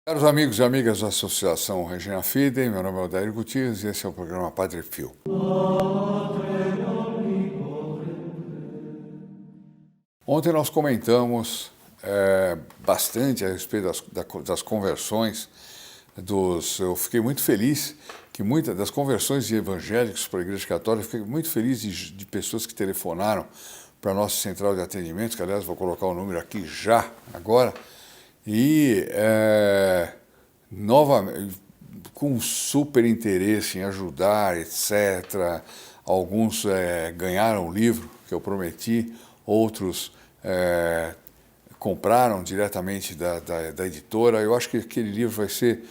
Caros amigos e amigas da Associação Regina Fidei, meu nome é Odair Gutierrez e esse é o programa Padre Pio. Ontem nós comentamos bastante a respeito das conversões, eu fiquei muito feliz que muitas das conversões de evangélicos para a Igreja Católica, fiquei muito feliz de pessoas que telefonaram para a nossa central de atendimento, que aliás vou colocar o número aqui já, agora, e novamente, com super interesse em ajudar, etc. Alguns ganharam o livro que eu prometi, outros compraram diretamente da editora. Eu acho que aquele livro vai ser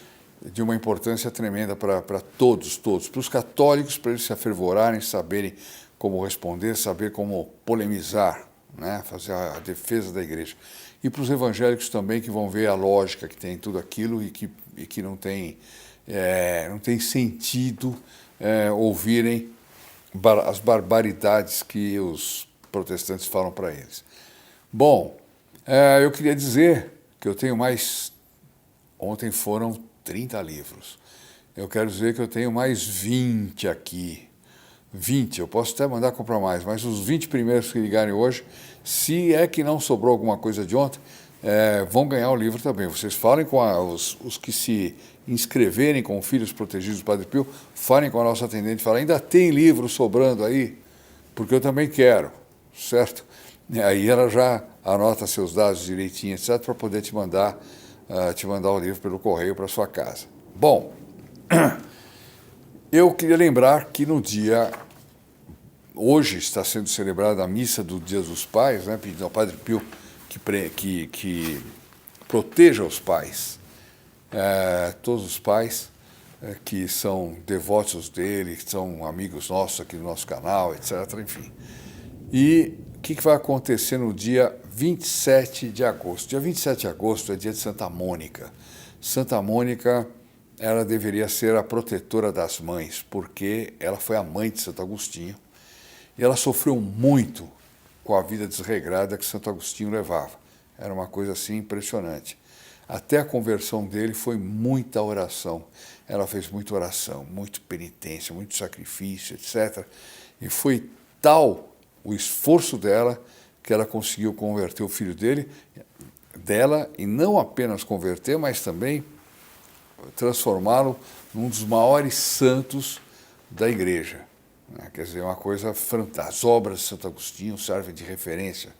de uma importância tremenda para todos, para os católicos, para eles se afervorarem, saberem como responder, saber como polemizar, né? Fazer a defesa da igreja. E para os evangélicos também, que vão ver a lógica que tem em tudo aquilo e que não tem sentido ouvirem as barbaridades que os protestantes falam para eles. Bom, eu queria dizer que eu tenho mais... Ontem foram 30 livros. Eu quero dizer que eu tenho mais 20 aqui. 20, eu posso até mandar comprar mais, mas os 20 primeiros que ligarem hoje, se é que não sobrou alguma coisa de ontem, vão ganhar o livro também. Vocês falem com os que se inscreverem com Filhos Protegidos do Padre Pio, falem com a nossa atendente, falem, ainda tem livro sobrando aí? Porque eu também quero, certo? E aí ela já anota seus dados direitinho, etc., para poder te mandar o livro pelo correio para sua casa. Bom, eu queria lembrar que hoje está sendo celebrada a missa do Dia dos Pais, né, pedindo ao Padre Pio que proteja os pais, todos os pais que são devotos dele, que são amigos nossos aqui no nosso canal, etc., enfim. E o que vai acontecer no dia 27 de agosto? Dia 27 de agosto é dia de Santa Mônica. Santa Mônica, ela deveria ser a protetora das mães, porque ela foi a mãe de Santo Agostinho e ela sofreu muito com a vida desregrada que Santo Agostinho levava. Era uma coisa assim impressionante. Até a conversão dele foi muita oração. Ela fez muita oração, muita penitência, muito sacrifício, etc. E foi tal o esforço dela que ela conseguiu converter o filho dela, e não apenas converter, mas também transformá-lo num dos maiores santos da igreja. Quer dizer, uma coisa fantástica. As obras de Santo Agostinho servem de referência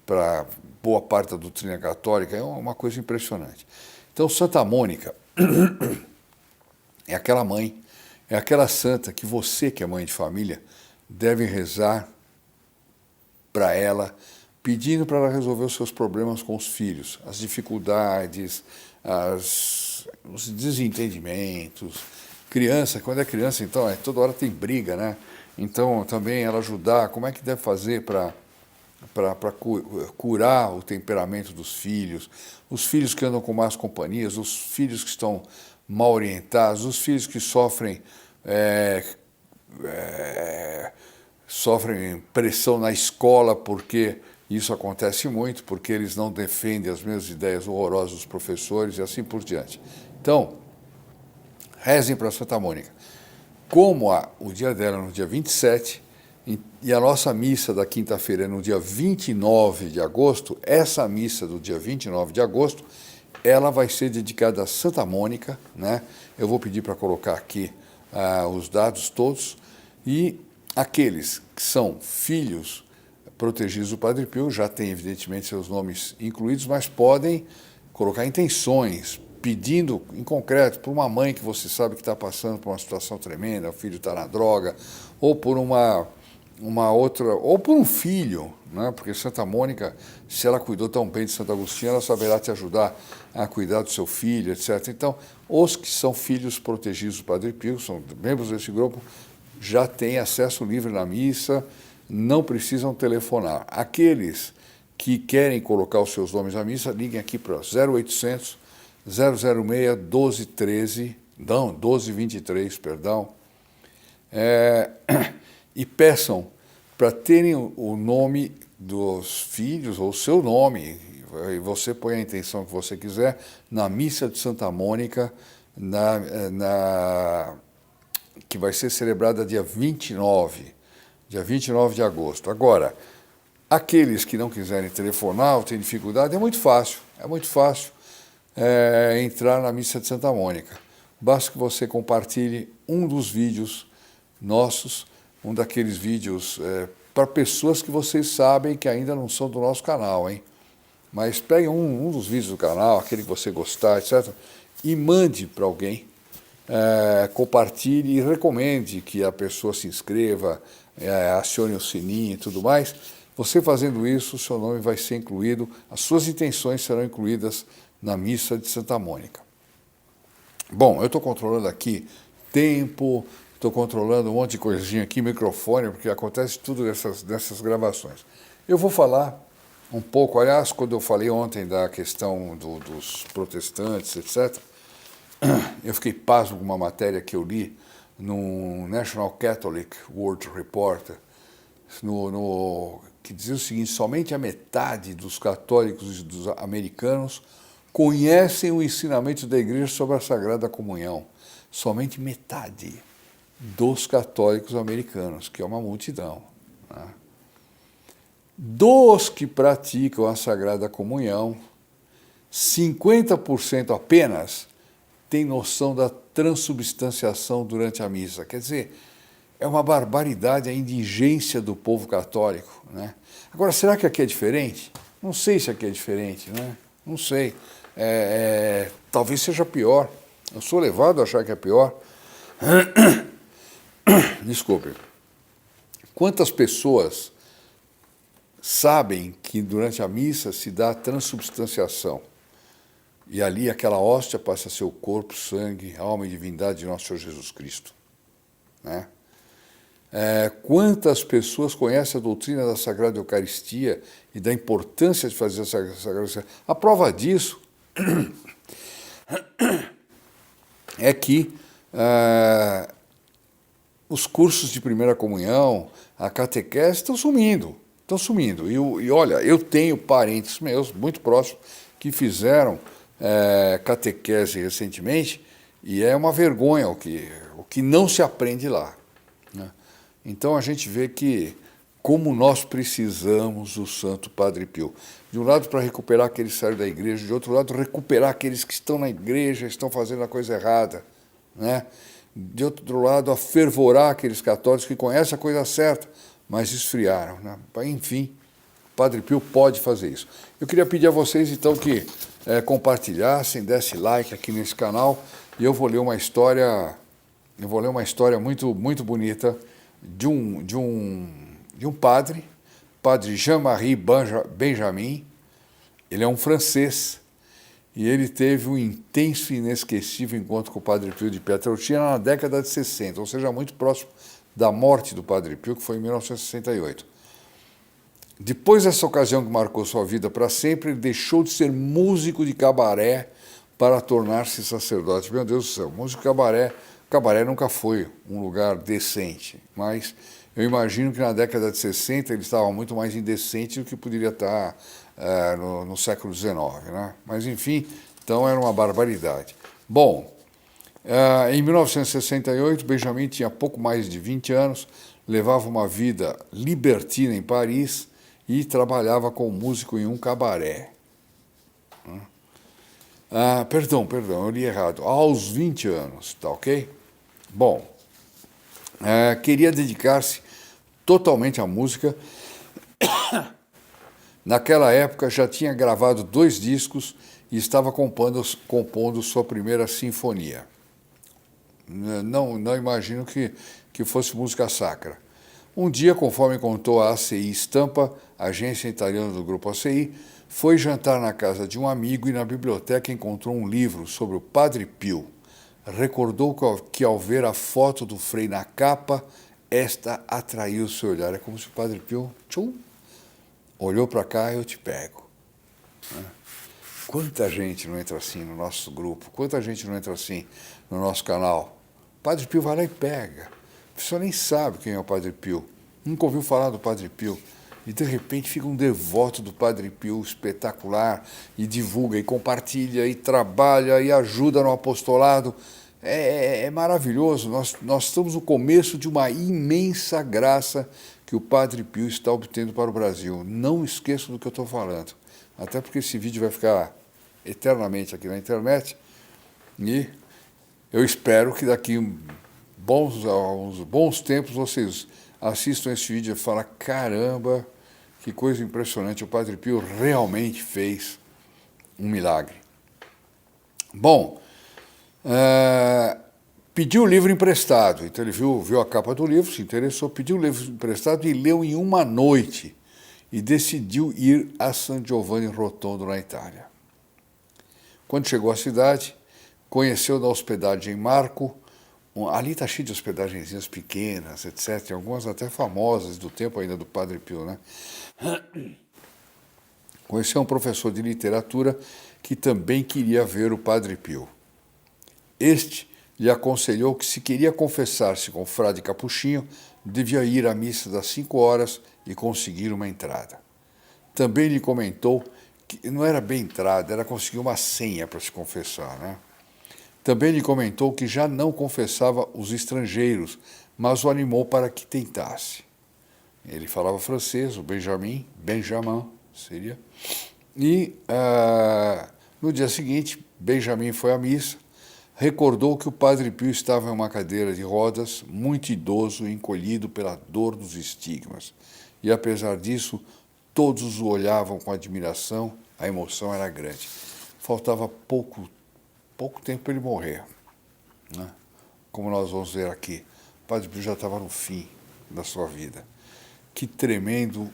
para boa parte da doutrina católica, é uma coisa impressionante. Então, Santa Mônica é aquela mãe, é aquela santa que você, que é mãe de família, deve rezar para ela, pedindo para ela resolver os seus problemas com os filhos, as dificuldades, os desentendimentos. Criança, quando é criança, então, toda hora tem briga, né? Então, também ela ajudar, como é que deve fazer para curar o temperamento dos filhos, os filhos que andam com más companhias, os filhos que estão mal orientados, os filhos que sofrem pressão na escola, porque isso acontece muito, porque eles não defendem as mesmas ideias horrorosas dos professores e assim por diante. Então, rezem para Santa Mônica. Como o dia dela é no dia 27, e a nossa missa da quinta-feira é no dia 29 de agosto, essa missa do dia 29 de agosto, ela vai ser dedicada a Santa Mônica, né? Eu vou pedir para colocar aqui os dados todos, e aqueles que são filhos protegidos do Padre Pio já têm, evidentemente, seus nomes incluídos, mas podem colocar intenções, pedindo, em concreto, por uma mãe que você sabe que está passando por uma situação tremenda, o filho está na droga, ou por uma outra, ou por um filho, né? Porque Santa Mônica, se ela cuidou tão bem de Santo Agostinho, ela saberá te ajudar a cuidar do seu filho, etc. Então, os que são filhos protegidos do Padre Pio, são membros desse grupo, já têm acesso livre na missa, não precisam telefonar. Aqueles que querem colocar os seus nomes na missa, liguem aqui para 0800 006 1213, não, 1223, perdão, e peçam para terem o nome dos filhos ou o seu nome, e você põe a intenção que você quiser, na missa de Santa Mônica, que vai ser celebrada dia 29 de agosto. Agora, aqueles que não quiserem telefonar ou têm dificuldade, é muito fácil entrar na missa de Santa Mônica. Basta que você compartilhe um dos vídeos nossos, um daqueles vídeos para pessoas que vocês sabem que ainda não são do nosso canal, hein? Mas pegue um dos vídeos do canal, aquele que você gostar, etc., e mande para alguém, compartilhe e recomende que a pessoa se inscreva, acione o sininho e tudo mais. Você fazendo isso, o seu nome vai ser incluído, as suas intenções serão incluídas na missa de Santa Mônica. Bom, eu estou controlando aqui tempo, estou controlando um monte de coisinha aqui, microfone, porque acontece tudo nessas gravações. Eu vou falar um pouco, aliás, quando eu falei ontem da questão dos protestantes, etc., eu fiquei pasmo com uma matéria que eu li no National Catholic World Report, que dizia o seguinte: somente a metade dos católicos e dos americanos conhecem o ensinamento da Igreja sobre a Sagrada Comunhão. Somente metade dos católicos americanos, que é uma multidão, né? Dos que praticam a Sagrada Comunhão, 50% apenas tem noção da transubstanciação durante a missa. Quer dizer, é uma barbaridade a indigência do povo católico, né? Agora, será que aqui é diferente? Não sei se aqui é diferente, né? Não sei. Talvez seja pior. Eu sou levado a achar que é pior. Desculpe. Quantas pessoas sabem que durante a missa se dá a transubstanciação? E ali aquela hóstia passa a ser o corpo, sangue, alma e divindade de nosso Senhor Jesus Cristo, né? Quantas pessoas conhecem a doutrina da Sagrada Eucaristia e da importância de fazer a Sagrada Eucaristia? A prova disso é que os cursos de primeira comunhão, a catequese estão sumindo. E olha, eu tenho parentes meus, muito próximos, que fizeram catequese recentemente, e é uma vergonha o que não se aprende lá, né? Então a gente vê que como nós precisamos do Santo Padre Pio. De um lado, para recuperar aqueles que saíram da igreja, de outro lado, recuperar aqueles que estão na igreja, estão fazendo a coisa errada, né? De outro lado, afervorar aqueles católicos que conhecem a coisa certa, mas esfriaram, né? Enfim, o Padre Pio pode fazer isso. Eu queria pedir a vocês, então, que compartilhassem, dessem like aqui nesse canal, e eu vou ler uma história muito, muito bonita de um padre Jean-Marie Benjamin. Ele é um francês, e ele teve um intenso e inesquecível encontro com o Padre Pio de Pietrelcina na década de 60, ou seja, muito próximo da morte do Padre Pio, que foi em 1968. Depois dessa ocasião que marcou sua vida para sempre, ele deixou de ser músico de cabaré para tornar-se sacerdote. Meu Deus do céu, músico de cabaré nunca foi um lugar decente, mas eu imagino que na década de 60 ele estava muito mais indecente do que poderia estar no século XIX, né? Mas enfim, então era uma barbaridade. Bom, em 1968, Benjamin tinha pouco mais de 20 anos, levava uma vida libertina em Paris e trabalhava como músico em um cabaré. Perdão, eu li errado. Aos 20 anos, tá ok? Bom, queria dedicar-se totalmente à música. Naquela época já tinha gravado 2 discos e estava compondo sua primeira sinfonia. Não imagino que fosse música sacra. Um dia, conforme contou a ACI Stampa, agência italiana do grupo ACI, foi jantar na casa de um amigo e na biblioteca encontrou um livro sobre o Padre Pio. Recordou que ao ver a foto do Frei na capa, esta atraiu seu olhar. É como se o Padre Pio olhou para cá, eu te pego. Quanta gente não entra assim no nosso grupo, quanta gente não entra assim no nosso canal. O Padre Pio vai lá e pega. A pessoa nem sabe quem é o Padre Pio, nunca ouviu falar do Padre Pio. e de repente fica um devoto do Padre Pio espetacular, e divulga, e compartilha, e trabalha, e ajuda no apostolado. É maravilhoso, nós estamos no começo de uma imensa graça que o Padre Pio está obtendo para o Brasil. Não esqueça do que eu estou falando, até porque esse vídeo vai ficar eternamente aqui na internet, e eu espero que daqui uns bons tempos vocês assistam esse vídeo e falem: caramba, que coisa impressionante, o Padre Pio realmente fez um milagre. Bom, pediu o livro emprestado, então ele viu a capa do livro, se interessou, pediu o livro emprestado e leu em uma noite, e decidiu ir a San Giovanni Rotondo, na Itália. Quando chegou à cidade, conheceu da hospedagem Marco. Ali está cheio de hospedagenzinhas pequenas, etc., algumas até famosas do tempo ainda do Padre Pio, né? Conheceu um professor de literatura que também queria ver o Padre Pio. Este lhe aconselhou que, se queria confessar-se com o frade Capuchinho, devia ir à missa das 5 horas e conseguir uma entrada. Também lhe comentou que não era bem entrada, era conseguir uma senha para se confessar, né? Também lhe comentou que já não confessava os estrangeiros, mas o animou para que tentasse. Ele falava francês, o Benjamin seria. E no dia seguinte, Benjamin foi à missa, recordou que o Padre Pio estava em uma cadeira de rodas, muito idoso e encolhido pela dor dos estigmas. E apesar disso, todos o olhavam com admiração, a emoção era grande. Faltava pouco tempo para ele morrer, né? Como nós vamos ver aqui, o Padre Pio já estava no fim da sua vida. Que tremendo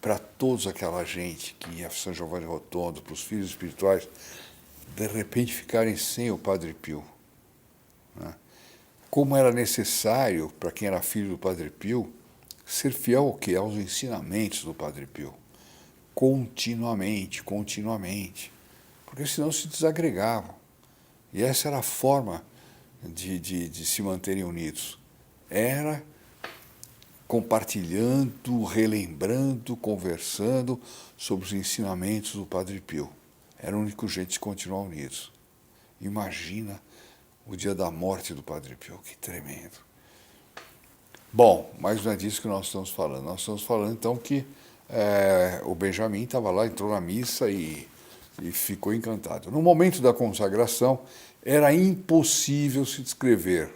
para toda aquela gente que ia a São Giovanni Rotondo, para os filhos espirituais, de repente ficarem sem o Padre Pio, né? Como era necessário, para quem era filho do Padre Pio, ser fiel ao quê? Aos ensinamentos do Padre Pio. Continuamente, porque senão se desagregavam. E essa era a forma de se manterem unidos. Era compartilhando, relembrando, conversando sobre os ensinamentos do Padre Pio. Era o único jeito de continuar unidos. Imagina o dia da morte do Padre Pio, que tremendo. Bom, mas não é disso que nós estamos falando. Nós estamos falando, então, que o Benjamin estava lá, entrou na missa e ficou encantado. No momento da consagração, era impossível se descrever.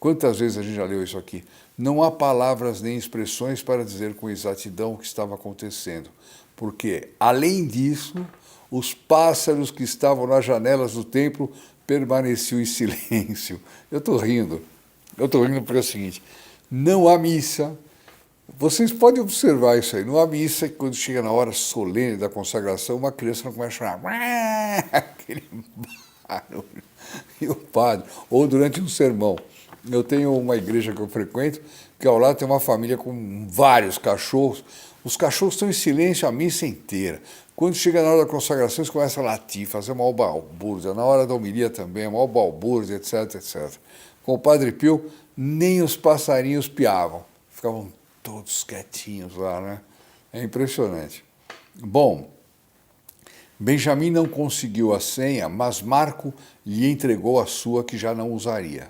Quantas vezes a gente já leu isso aqui? Não há palavras nem expressões para dizer com exatidão o que estava acontecendo, porque, além disso, os pássaros que estavam nas janelas do templo permaneciam em silêncio. Eu estou rindo porque é o seguinte: não há missa. Vocês podem observar isso aí. Não há missa que, quando chega na hora solene da consagração, uma criança não começa a chorar. Aquele barulho. E o padre, ou durante um sermão. Eu tenho uma igreja que eu frequento, que ao lado tem uma família com vários cachorros. Os cachorros estão em silêncio a missa inteira. Quando chega na hora da consagração, eles começam a latir, fazer uma balbúrdia. Na hora da homilia também, uma balbúrdia, etc, etc. Com o Padre Pio, nem os passarinhos piavam. Ficavam todos quietinhos lá, né? É impressionante. Bom, Benjamin não conseguiu a senha, mas Marco lhe entregou a sua, que já não usaria.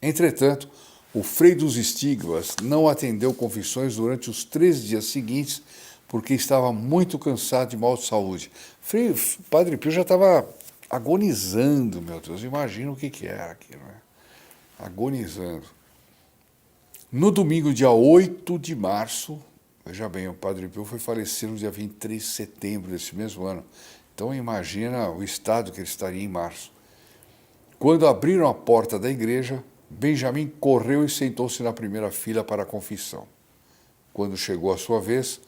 Entretanto, o Frei dos Estigmas não atendeu confissões durante os 3 dias seguintes, porque estava muito cansado de mal de saúde. Padre Pio já estava agonizando, meu Deus, imagina o que era aquilo, né? Agonizando. No domingo, dia 8 de março, veja bem, o Padre Pio foi falecer no dia 23 de setembro desse mesmo ano. Então imagina o estado que ele estaria em março. Quando abriram a porta da igreja, Benjamin correu e sentou-se na primeira fila para a confissão. Quando chegou a sua vez,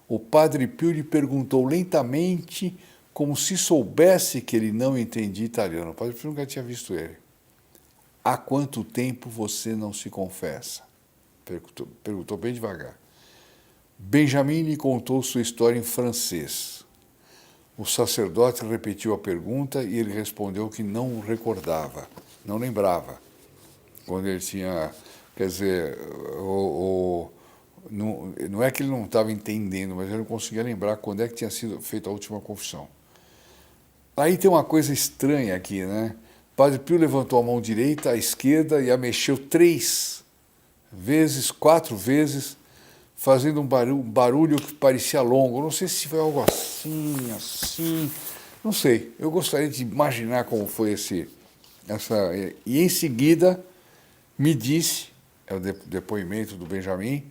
o Padre Pio lhe perguntou lentamente, como se soubesse que ele não entendia italiano. O Padre Pio nunca tinha visto ele. Há quanto tempo você não se confessa? Perguntou bem devagar. Benjamin lhe contou sua história em francês. O sacerdote repetiu a pergunta e ele respondeu que não recordava, não lembrava. Quando ele tinha, quer dizer, não é que ele não estava entendendo, mas ele não conseguia lembrar quando é que tinha sido feita a última confissão. Aí tem uma coisa estranha aqui, né? Padre Pio levantou a mão direita, a esquerda e a mexeu 3 vezes, 4 vezes, fazendo um barulho que parecia longo. Não sei se foi algo assim, não sei. Eu gostaria de imaginar como foi essa. E em seguida me disse, é o depoimento do Benjamin,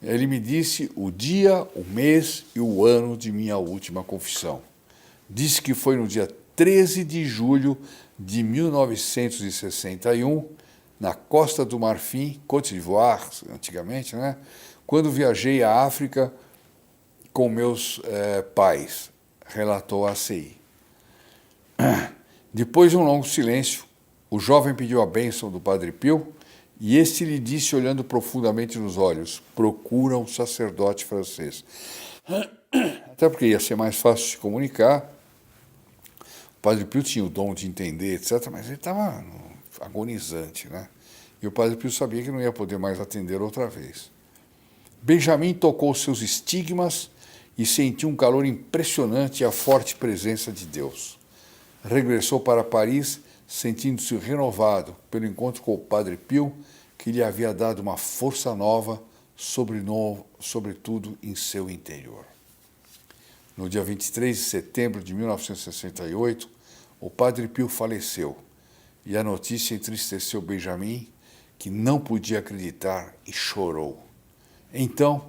ele me disse o dia, o mês e o ano de minha última confissão. Disse que foi no dia 13 de julho de 1961, na Costa do Marfim, Côte d'Ivoire, antigamente, né? Quando viajei à África com meus pais, relatou a ACI. Depois de um longo silêncio, o jovem pediu a bênção do Padre Pio e este lhe disse, olhando profundamente nos olhos, procura um sacerdote francês. Até porque ia ser mais fácil de comunicar. O Padre Pio tinha o dom de entender, etc., mas ele estava agonizante, né? E o Padre Pio sabia que não ia poder mais atender outra vez. Benjamin tocou seus estigmas e sentiu um calor impressionante e a forte presença de Deus. Regressou para Paris, sentindo-se renovado pelo encontro com o Padre Pio, que lhe havia dado uma força nova, sobretudo em seu interior. No dia 23 de setembro de 1968, o Padre Pio faleceu e a notícia entristeceu Benjamin, que não podia acreditar e chorou. Então,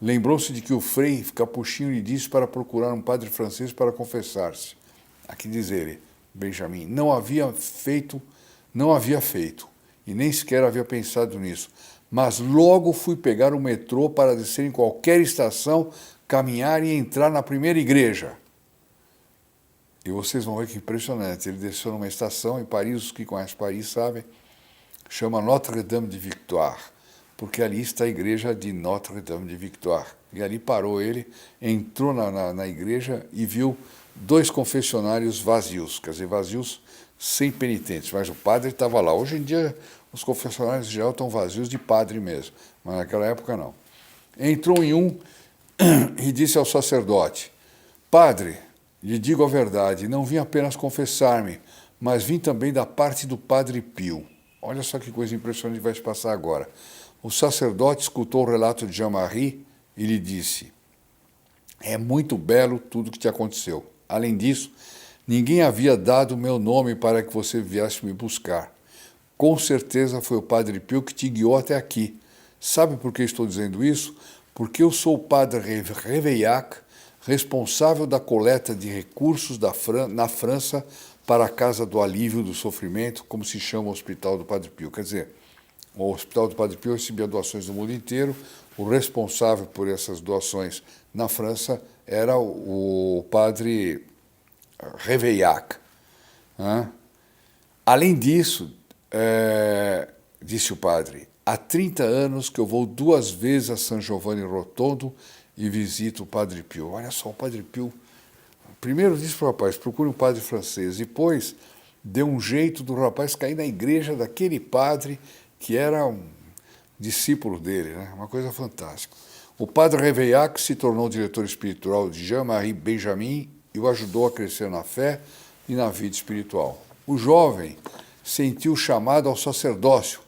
lembrou-se de que o frei Capuchinho lhe disse para procurar um padre francês para confessar-se. Aqui diz ele, Benjamin, não havia feito, e nem sequer havia pensado nisso, mas logo fui pegar o metrô para descer em qualquer estação, caminhar e entrar na primeira igreja. E vocês vão ver que impressionante, ele desceu numa estação em Paris, os que conhecem Paris sabem, chama Notre-Dame de Victoire, porque ali está a igreja de Notre-Dame de Victoire. E ali parou ele, entrou na igreja e viu 2 confessionários vazios, quer dizer, vazios sem penitentes, mas o padre estava lá. Hoje em dia, os confessionários geral estão vazios de padre mesmo, mas naquela época não. Entrou em um e disse ao sacerdote, padre, lhe digo a verdade, não vim apenas confessar-me, mas vim também da parte do Padre Pio. Olha só que coisa impressionante vai se passar agora. O sacerdote escutou o relato de Jean-Marie e lhe disse, é muito belo tudo que te aconteceu. Além disso, ninguém havia dado meu nome para que você viesse me buscar. Com certeza foi o Padre Pio que te guiou até aqui. Sabe por que estou dizendo isso? Porque eu sou o Padre Réveillac, responsável da coleta de recursos na França para a Casa do Alívio do Sofrimento, como se chama o Hospital do Padre Pio. Quer dizer, o Hospital do Padre Pio recebia doações do mundo inteiro, o responsável por essas doações na França era o Padre Réveillac. Além disso, disse o padre, há 30 anos que eu vou 2 vezes a San Giovanni Rotondo e visito o Padre Pio. Olha só, o Padre Pio, primeiro disse para o rapaz, procure um padre francês, depois deu um jeito do rapaz cair na igreja daquele padre que era um discípulo dele, né? Uma coisa fantástica. O Padre Réveillac se tornou diretor espiritual de Jean-Marie Benjamin e o ajudou a crescer na fé e na vida espiritual. O jovem sentiu chamado ao sacerdócio,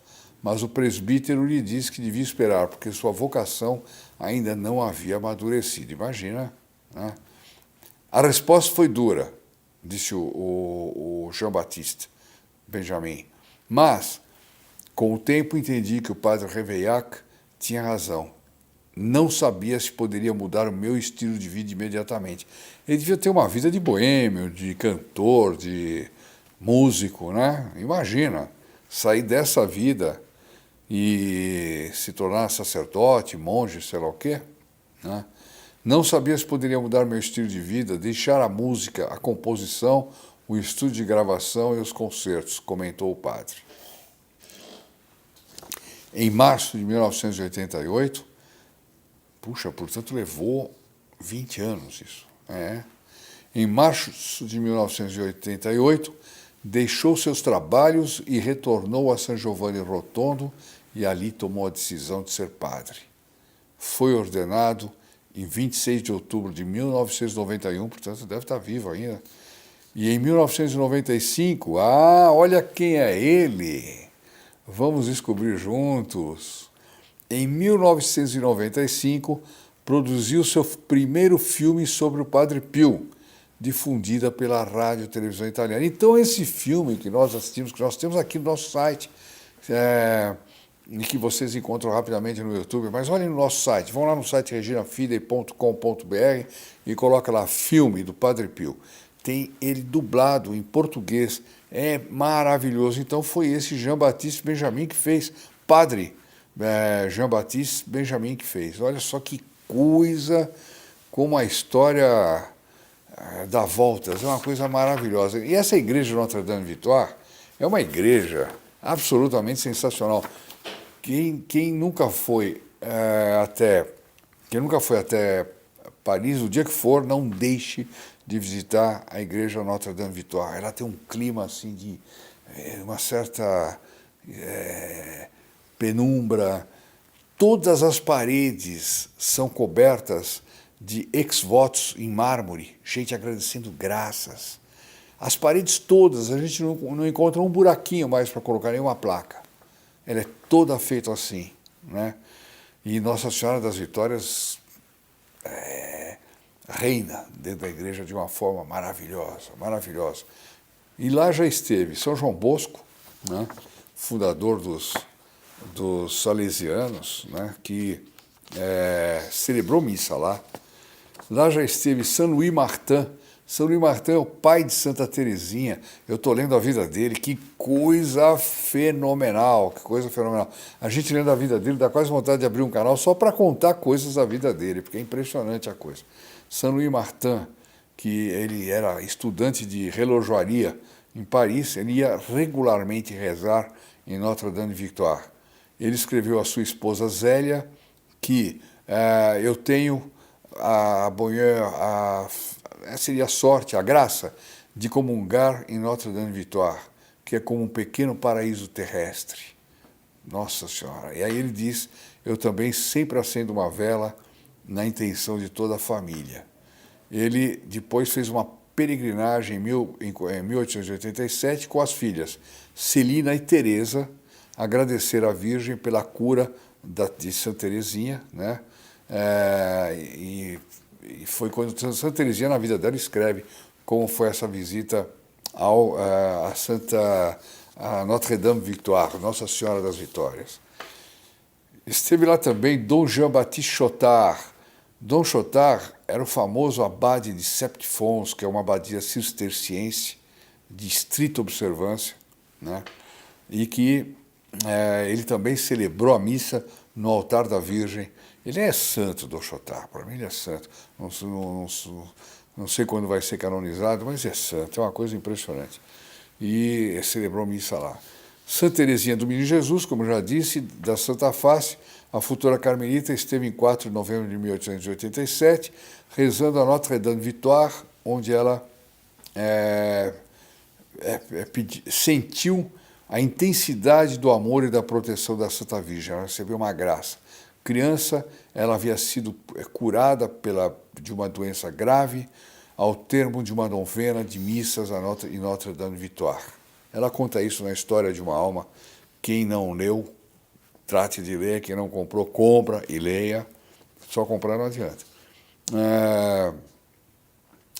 mas o presbítero lhe disse que devia esperar, porque sua vocação ainda não havia amadurecido. Imagina, né? A resposta foi dura, disse o Jean-Baptiste Benjamin, mas com o tempo entendi que o Padre Réveillac tinha razão. Não sabia se poderia mudar o meu estilo de vida imediatamente. Ele devia ter uma vida de boêmio, de cantor, de músico, né? Imagina, sair dessa vida e se tornar sacerdote, monge, sei lá o quê, né? Não sabia se poderia mudar meu estilo de vida, deixar a música, a composição, o estúdio de gravação e os concertos, comentou o padre. Em março de 1988, portanto levou 20 anos isso. Em março de 1988, deixou seus trabalhos e retornou a San Giovanni Rotondo e ali tomou a decisão de ser padre. foi ordenado em 26 de outubro de 1991, portanto deve estar vivo ainda. E em 1995, olha quem é ele! Vamos descobrir juntos. Em 1995, produziu seu primeiro filme sobre o Padre Pio, difundida pela rádio e televisão italiana. Então, esse filme que nós assistimos, que nós temos aqui no nosso site, e que vocês encontram rapidamente no YouTube, mas olhem no nosso site, vão lá no site reginafidei.com.br e coloca lá filme do Padre Pio. Tem ele dublado em português, é maravilhoso. Então foi esse Jean-Baptiste Benjamin que fez, Padre Jean-Baptiste Benjamin que fez. Olha só que coisa, como a história dá voltas, é uma coisa maravilhosa. E essa igreja de Notre-Dame-Victoire é uma igreja absolutamente sensacional. Quem nunca foi até Paris, o dia que for, não deixe de visitar a igreja Notre-Dame-Victoire. Ela tem um clima assim de uma certa penumbra. Todas as paredes são cobertas de ex-votos em mármore, gente agradecendo graças. As paredes todas, a gente não encontra um buraquinho mais para colocar nenhuma placa. Ela é toda feita assim, né? E Nossa Senhora das Vitórias reina dentro da igreja de uma forma maravilhosa, maravilhosa. E lá já esteve São João Bosco, né? Fundador dos salesianos, né? Que celebrou missa lá. Lá já esteve Saint Louis Martin. São Luís Martin é o pai de Santa Teresinha. Eu estou lendo a vida dele, que coisa fenomenal, que coisa fenomenal. A gente lendo a vida dele, dá quase vontade de abrir um canal só para contar coisas da vida dele, porque é impressionante a coisa. São Luís Martin, que ele era estudante de relojoaria em Paris, ele ia regularmente rezar em Notre-Dame-Victoire. Ele escreveu à sua esposa Zélia que eu tenho seria a sorte, a graça de comungar em Notre-Dame-Victoire, que é como um pequeno paraíso terrestre. Nossa Senhora! E aí ele diz, eu também sempre acendo uma vela na intenção de toda a família. Ele depois fez uma peregrinagem em 1887 com as filhas Celina e Teresa, agradecer à Virgem pela cura de Santa Teresinha, né? E foi quando Santa Teresinha, na vida dela, escreve como foi essa visita a Notre-Dame-Victoire, Nossa Senhora das Vitórias. Esteve lá também Dom Jean-Baptiste Chotard. Dom Chotard era o famoso abade de Septfons, que é uma abadia cisterciense de estrita observância, né? E que ele também celebrou a missa no altar da Virgem. Ele é santo, Dom Chotard, para mim ele é santo. Não sei quando vai ser canonizado, mas é santo, é uma coisa impressionante. E celebrou missa lá. Santa Teresinha do Menino Jesus, como já disse, da Santa Face, a futura carmelita, esteve em 4 de novembro de 1887, rezando a Notre-Dame-Victoire, onde ela sentiu a intensidade do amor e da proteção da Santa Virgem. Ela recebeu uma graça. Criança, ela havia sido curada de uma doença grave ao termo de uma novena de missas em Notre-Dame-Victoire. Ela conta isso na História de uma Alma. Quem não leu, trate de ler. Quem não comprou, compra e leia. Só comprar não adianta.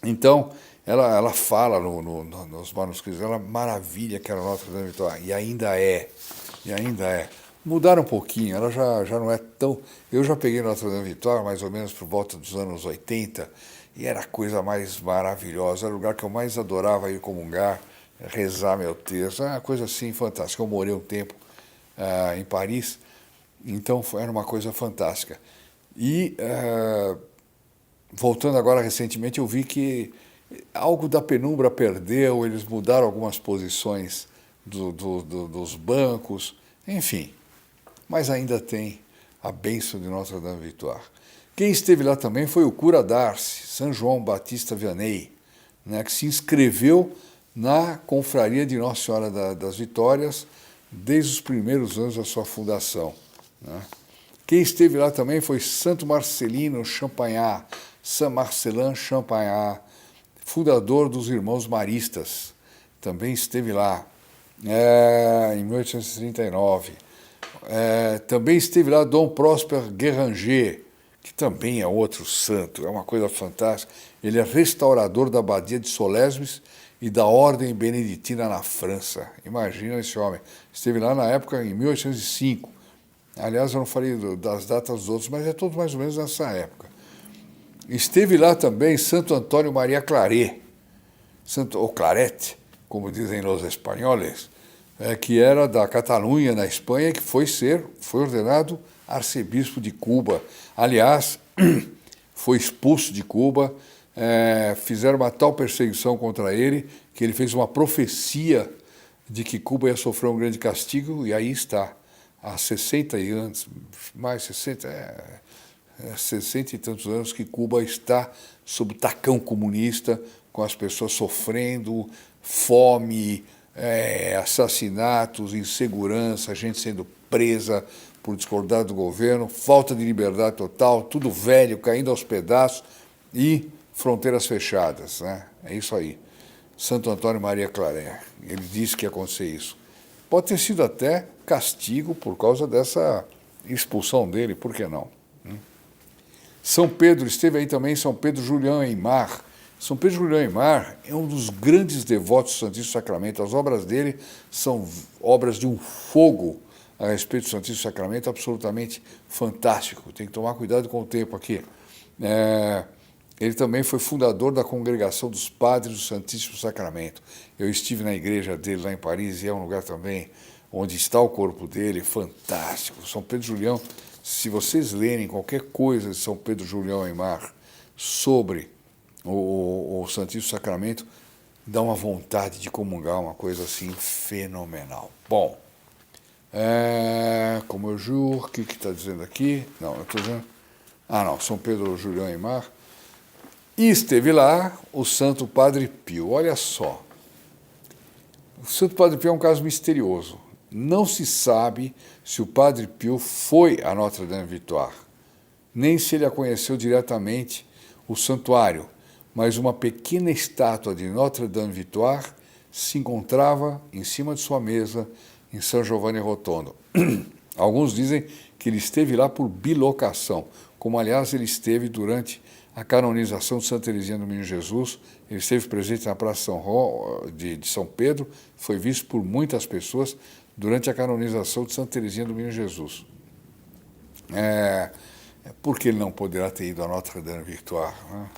Então, ela fala nos manuscritos, ela maravilha que era Notre-Dame-Victoire. E ainda é. Mudaram um pouquinho, ela já não é tão... Eu já peguei Notre-Dame-Victoire mais ou menos por volta dos anos 80 e era a coisa mais maravilhosa, era o lugar que eu mais adorava ir comungar, rezar meu texto, era uma coisa assim fantástica. Eu morei um tempo em Paris, então era uma coisa fantástica. E, voltando agora recentemente, eu vi que algo da penumbra perdeu, eles mudaram algumas posições dos bancos, enfim... Mas ainda tem a bênção de Notre-Dame-Victoire. Quem esteve lá também foi o cura d'Ars, São João Batista Vianney, né, que se inscreveu na confraria de Nossa Senhora das Vitórias desde os primeiros anos da sua fundação, né? Quem esteve lá também foi Santo Marcelino Champagnat, Saint Marcelin Champagnat, fundador dos Irmãos Maristas. Também esteve lá, em 1839. Também esteve lá Dom Prosper Guéranger, que também é outro santo, é uma coisa fantástica. Ele é restaurador da abadia de Solesmes e da Ordem Beneditina na França. Imagina esse homem. Esteve lá na época, em 1805. Aliás, eu não falei das datas dos outros, mas é tudo mais ou menos nessa época. Esteve lá também Santo Antônio Maria Claret, ou Claret, como dizem os espanhóis, que era da Catalunha, na Espanha, que foi ordenado arcebispo de Cuba. Aliás, foi expulso de Cuba, fizeram uma tal perseguição contra ele que ele fez uma profecia de que Cuba ia sofrer um grande castigo, e aí está, há 60 anos, mais 60, 60 e tantos anos que Cuba está sob o tacão comunista, com as pessoas sofrendo, fome, assassinatos, insegurança, gente sendo presa por discordar do governo, falta de liberdade total, tudo velho, caindo aos pedaços e fronteiras fechadas, né? É isso aí. Santo Antônio Maria Claret, ele disse que ia acontecer isso. Pode ter sido até castigo por causa dessa expulsão dele, por que não? São Pedro, esteve aí também São Pedro Julião Aymar. São Pedro Julião Aymar é um dos grandes devotos do Santíssimo Sacramento. As obras dele são obras de um fogo a respeito do Santíssimo Sacramento absolutamente fantástico. Tem que tomar cuidado com o tempo aqui. Ele também foi fundador da Congregação dos Padres do Santíssimo Sacramento. Eu estive na igreja dele lá em Paris e é um lugar também onde está o corpo dele, fantástico. São Pedro Julião, se vocês lerem qualquer coisa de São Pedro Julião Aymar sobre o Santíssimo Sacramento, dá uma vontade de comungar, uma coisa assim fenomenal. Bom, como eu juro, o que está dizendo aqui? Não, eu estou dizendo... não, São Pedro Julião Aymar. E esteve lá o Santo Padre Pio. Olha só, o Santo Padre Pio é um caso misterioso. Não se sabe se o Padre Pio foi a Notre-Dame-Victoire, nem se ele a conheceu diretamente, o santuário, mas uma pequena estátua de Notre-Dame-Victoire se encontrava em cima de sua mesa em São Giovanni Rotondo. Alguns dizem que ele esteve lá por bilocação, como aliás ele esteve durante a canonização de Santa Teresinha do Menino Jesus. Ele esteve presente na Praça de São Pedro, foi visto por muitas pessoas durante a canonização de Santa Teresinha do Menino Jesus. Por que ele não poderá ter ido a Notre-Dame-Victoire? Né?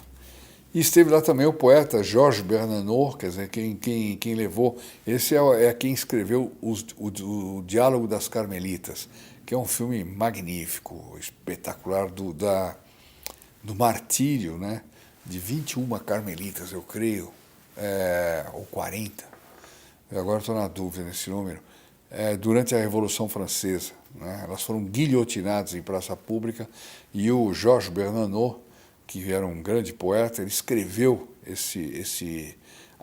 E esteve lá também o poeta Georges Bernanos, quer dizer, quem levou... Esse é quem escreveu o Diálogo das Carmelitas, que é um filme magnífico, espetacular, do martírio, né, de 21 carmelitas, eu creio, ou 40, eu agora estou na dúvida nesse número, durante a Revolução Francesa. Né, elas foram guilhotinadas em praça pública e o Georges Bernanos, que era um grande poeta, ele escreveu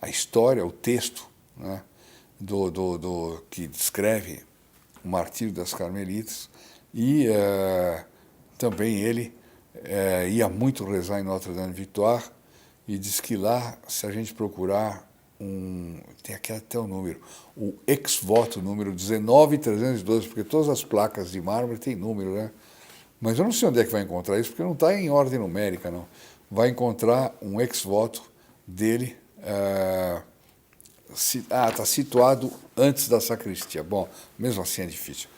a história, o texto, né, que descreve o martírio das Carmelitas, e também ele ia muito rezar em Notre-Dame-Victoire, e diz que lá, se a gente procurar tem aqui até o número, o ex-voto número 19312, porque todas as placas de mármore têm número, né? Mas eu não sei onde é que vai encontrar isso, porque não está em ordem numérica, não. Vai encontrar um ex-voto dele, está situado antes da sacristia. Bom, mesmo assim é difícil.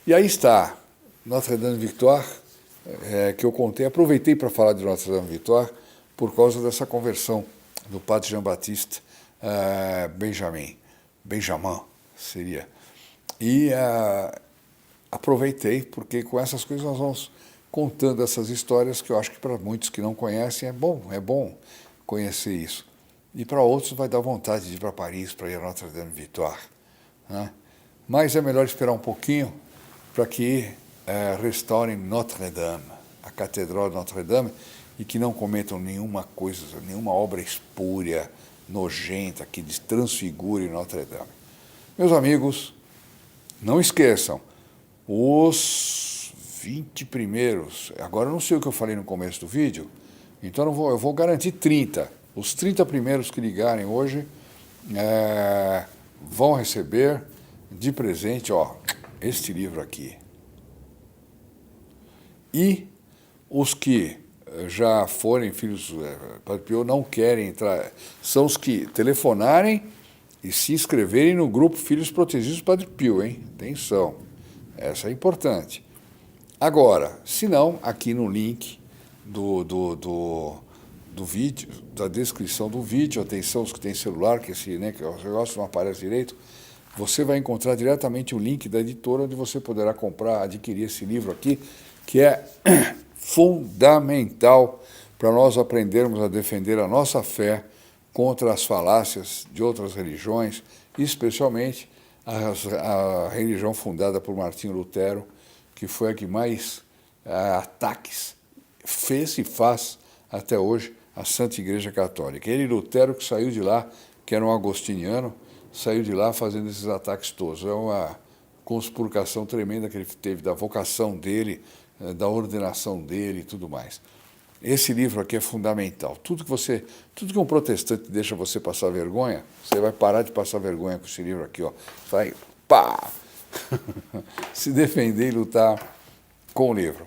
E aí está, Notre-Dame-Victoire, que eu contei, aproveitei para falar de Notre-Dame-Victoire por causa dessa conversão do padre Jean-Baptiste Benjamin seria. E aproveitei, porque com essas coisas nós vamos contando essas histórias que eu acho que para muitos que não conhecem é bom conhecer isso. E para outros vai dar vontade de ir para Paris, para ir a Notre-Dame-Victoire. Né? Mas é melhor esperar um pouquinho para que restaurem Notre-Dame, a Catedral de Notre-Dame, e que não cometam nenhuma obra espúria, nojenta, que transfigure Notre-Dame. Meus amigos, não esqueçam, os 20 primeiros. Agora eu não sei o que eu falei no começo do vídeo, então eu vou garantir 30. Os 30 primeiros que ligarem hoje vão receber de presente, ó, este livro aqui. E os que já forem filhos do Padre Pio não querem entrar, são os que telefonarem e se inscreverem no grupo Filhos Protegidos do Padre Pio, hein? Atenção, essa é importante. Agora, se não, aqui no link do vídeo, da descrição do vídeo, atenção os que têm celular, que o negócio não aparece direito, você vai encontrar diretamente o link da editora onde você poderá comprar, adquirir esse livro aqui, que é fundamental para nós aprendermos a defender a nossa fé contra as falácias de outras religiões, especialmente a religião fundada por Martinho Lutero, que foi a que mais ataques fez e faz até hoje a Santa Igreja Católica. Ele, Lutero, que saiu de lá, que era um agostiniano, saiu de lá fazendo esses ataques todos. É uma conspurcação tremenda que ele teve da vocação dele, da ordenação dele e tudo mais. Esse livro aqui é fundamental. Tudo que um protestante deixa você passar vergonha, você vai parar de passar vergonha com esse livro aqui, ó. Vai, pá! Se defender e lutar com o livro.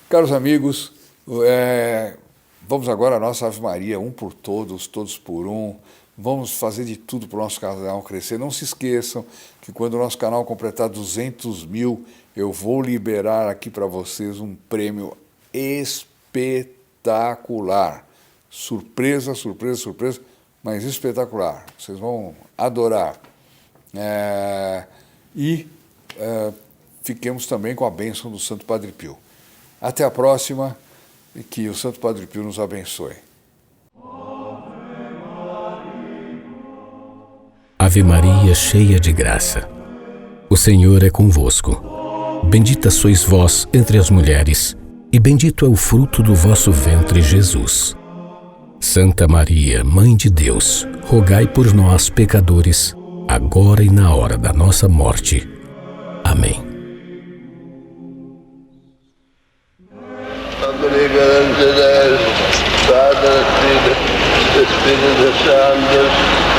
Caros amigos, vamos agora à nossa Ave Maria, um por todos, todos por um. Vamos fazer de tudo para o nosso canal crescer. Não se esqueçam que quando o nosso canal completar 200 mil, eu vou liberar aqui para vocês um prêmio espetacular. Surpresa, surpresa, surpresa, mas espetacular. Vocês vão adorar. Fiquemos também com a bênção do Santo Padre Pio. Até a próxima e que o Santo Padre Pio nos abençoe. Ave Maria, cheia de graça, o Senhor é convosco. Bendita sois vós entre as mulheres, e bendito é o fruto do vosso ventre, Jesus. Santa Maria, Mãe de Deus, rogai por nós, pecadores, agora e na hora da nossa morte. Amém. Padre, Espírito Santo,